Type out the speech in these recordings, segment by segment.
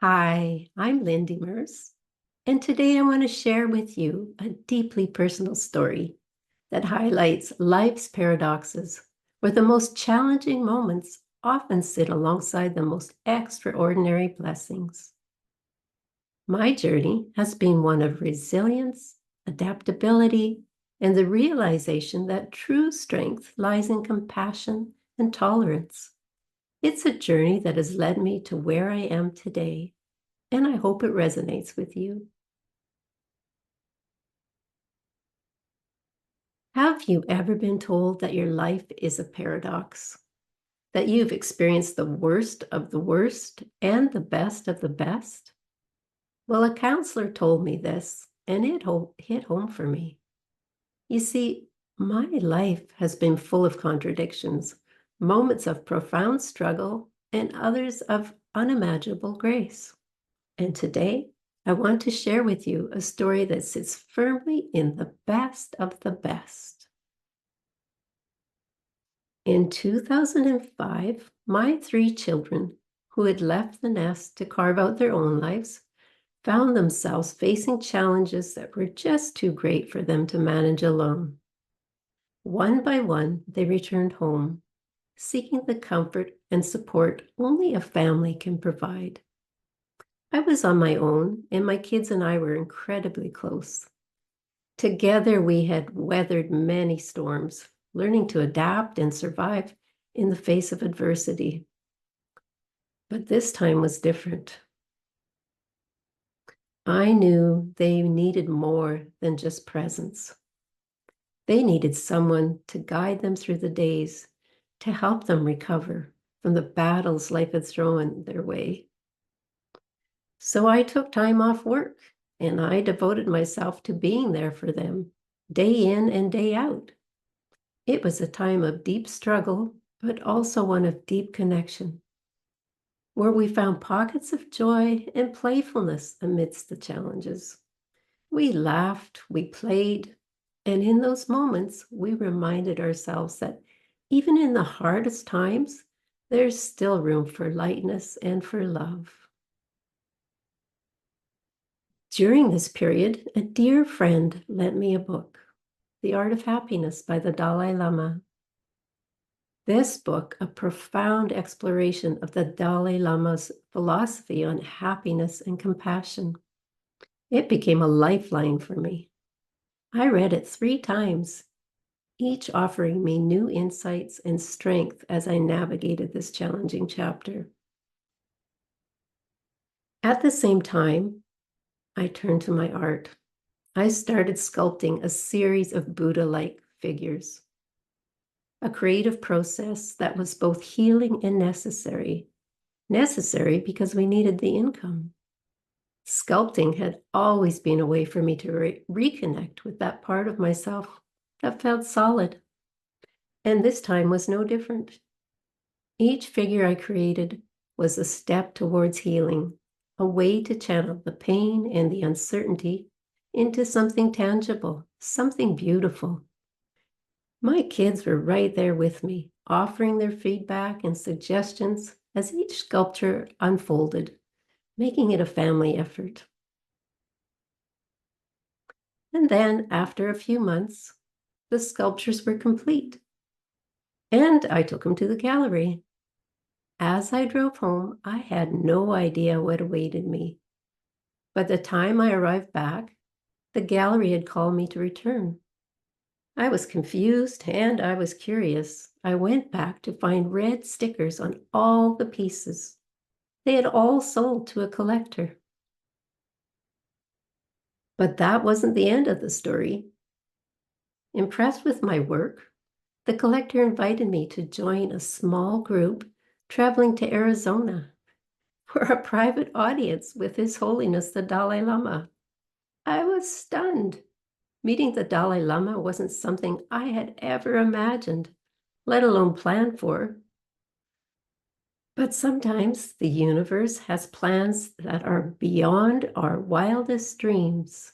Hi, I'm Lynn Demers, and today I want to share with you a deeply personal story that highlights life's paradoxes, where the most challenging moments often sit alongside the most extraordinary blessings. My journey has been one of resilience, adaptability, and the realization that true strength lies in compassion and tolerance. It's a journey that has led me to where I am today, and I hope it resonates with you. Have you ever been told that your life is a paradox? That you've experienced the worst of the worst and the best of the best? Well, a counselor told me this, and it hit home for me. You see, my life has been full of contradictions, moments of profound struggle, and others of unimaginable grace. And today, I want to share with you a story that sits firmly in the best of the best. In 2005, my three children, who had left the nest to carve out their own lives, found themselves facing challenges that were just too great for them to manage alone. One by one, they returned home, seeking the comfort and support only a family can provide. I was on my own, and my kids and I were incredibly close. Together, we had weathered many storms, learning to adapt and survive in the face of adversity. But this time was different. I knew they needed more than just presence. They needed someone to guide them through the days, to help them recover from the battles life had thrown their way. So I took time off work and I devoted myself to being there for them, day in and day out. It was a time of deep struggle, but also one of deep connection, where we found pockets of joy and playfulness amidst the challenges. We laughed, we played, and in those moments, we reminded ourselves that even in the hardest times, there's still room for lightness and for love. During this period, a dear friend lent me a book, The Art of Happiness by the Dalai Lama. This book, a profound exploration of the Dalai Lama's philosophy on happiness and compassion. It became a lifeline for me. I read it 3 times, each offering me new insights and strength as I navigated this challenging chapter. At the same time, I turned to my art. I started sculpting a series of Buddha-like figures, a creative process that was both healing and necessary. Necessary because we needed the income. Sculpting had always been a way for me to reconnect with that part of myself that felt solid. And this time was no different. Each figure I created was a step towards healing, a way to channel the pain and the uncertainty into something tangible, something beautiful. My kids were right there with me, offering their feedback and suggestions as each sculpture unfolded, making it a family effort. And then, after a few months, the sculptures were complete, and I took them to the gallery. As I drove home, I had no idea what awaited me. By the time I arrived back, the gallery had called me to return. I was confused and I was curious. I went back to find red stickers on all the pieces. They had all sold to a collector. But that wasn't the end of the story. Impressed with my work, the collector invited me to join a small group traveling to Arizona for a private audience with His Holiness the Dalai Lama. I was stunned. Meeting the Dalai Lama wasn't something I had ever imagined, let alone planned for. But sometimes the universe has plans that are beyond our wildest dreams.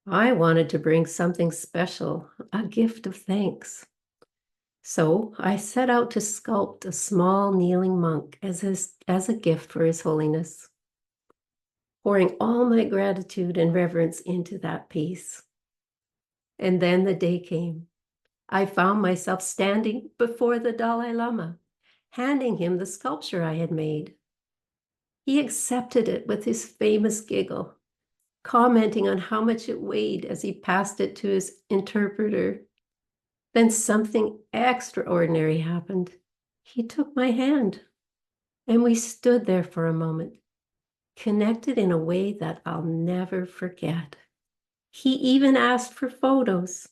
I wanted to bring something special, a gift of thanks. So I set out to sculpt a small kneeling monk as a gift for His Holiness, pouring all my gratitude and reverence into that piece. And then the day came. I found myself standing before the Dalai Lama, handing him the sculpture I had made. He accepted it with his famous giggle, commenting on how much it weighed as he passed it to his interpreter. Then something extraordinary happened. He took my hand, and we stood there for a moment, connected in a way that I'll never forget. He even asked for photos.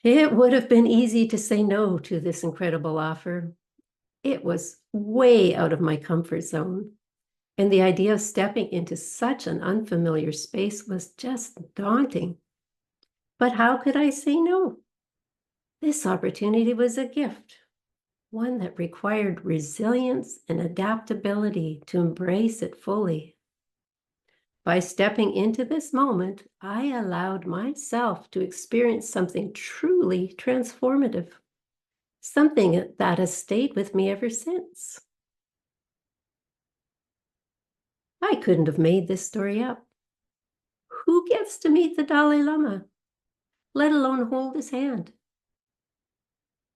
It would have been easy to say no to this incredible offer. It was way out of my comfort zone, and the idea of stepping into such an unfamiliar space was just daunting. But how could I say no? This opportunity was a gift, one that required resilience and adaptability to embrace it fully. By stepping into this moment, I allowed myself to experience something truly transformative, something that has stayed with me ever since. I couldn't have made this story up. Who gets to meet the Dalai Lama, let alone hold his hand?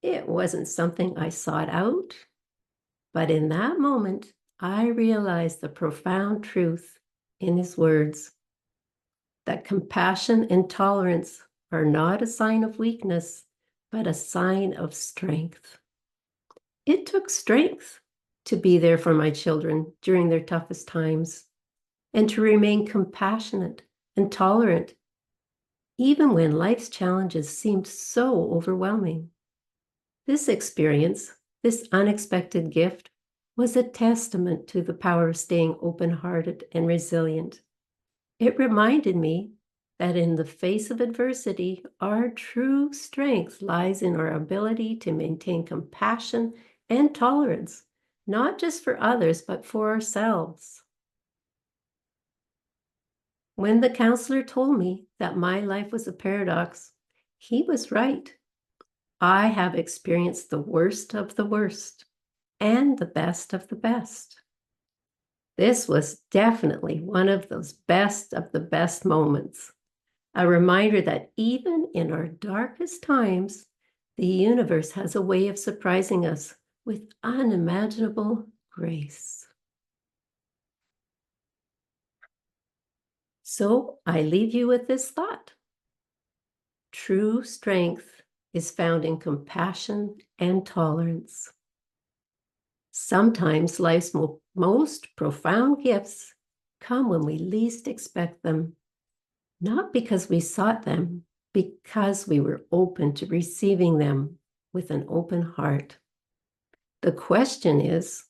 It wasn't something I sought out, but in that moment, I realized the profound truth in his words, that compassion and tolerance are not a sign of weakness, but a sign of strength. It took strength to be there for my children during their toughest times and to remain compassionate and tolerant, even when life's challenges seemed so overwhelming. This experience, this unexpected gift, was a testament to the power of staying open-hearted and resilient. It reminded me that in the face of adversity, our true strength lies in our ability to maintain compassion and tolerance, not just for others, but for ourselves. When the counselor told me that my life was a paradox, he was right. I have experienced the worst of the worst and the best of the best. This was definitely one of those best of the best moments, a reminder that even in our darkest times, the universe has a way of surprising us with unimaginable grace. So I leave you with this thought. True strength is found in compassion and tolerance. Sometimes life's most profound gifts come when we least expect them, not because we sought them, because we were open to receiving them with an open heart. The question is,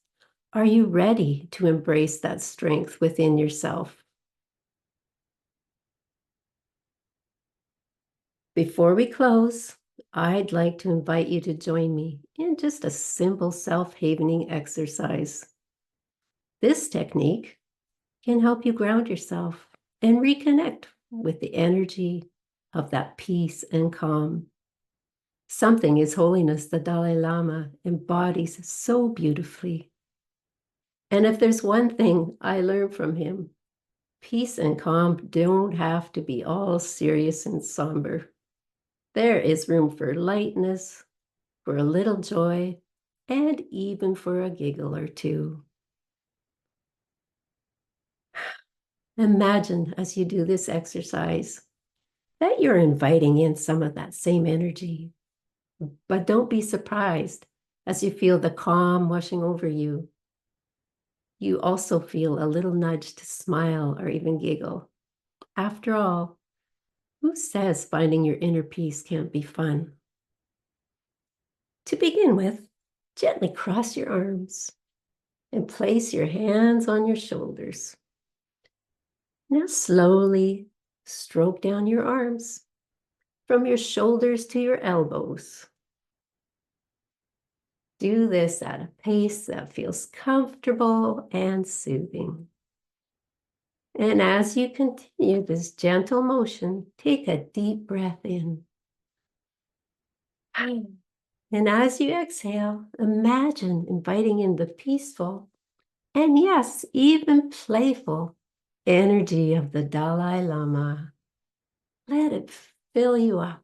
are you ready to embrace that strength within yourself? Before we close, I'd like to invite you to join me in just a simple self-havening exercise. This technique can help you ground yourself and reconnect with the energy of that peace and calm. Something His Holiness the Dalai Lama embodies so beautifully. And if there's one thing I learned from him, peace and calm don't have to be all serious and somber. There is room for lightness, for a little joy, and even for a giggle or two. Imagine as you do this exercise that you're inviting in some of that same energy. But don't be surprised as you feel the calm washing over you. You also feel a little nudge to smile or even giggle. After all, who says finding your inner peace can't be fun? To begin with, gently cross your arms and place your hands on your shoulders. Now slowly stroke down your arms from your shoulders to your elbows. Do this at a pace that feels comfortable and soothing. And as you continue this gentle motion, take a deep breath in. And as you exhale, imagine inviting in the peaceful and, yes, even playful energy of the Dalai Lama. Let it fill you up,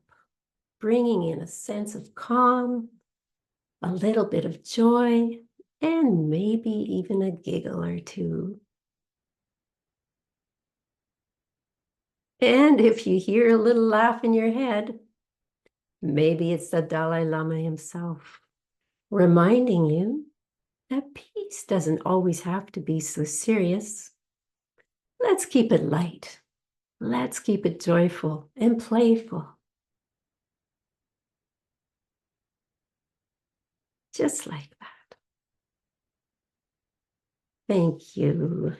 bringing in a sense of calm, a little bit of joy, and maybe even a giggle or two. And if you hear a little laugh in your head, maybe it's the Dalai Lama himself, reminding you that peace doesn't always have to be so serious. Let's keep it light. Let's keep it joyful and playful. Just like that. Thank you.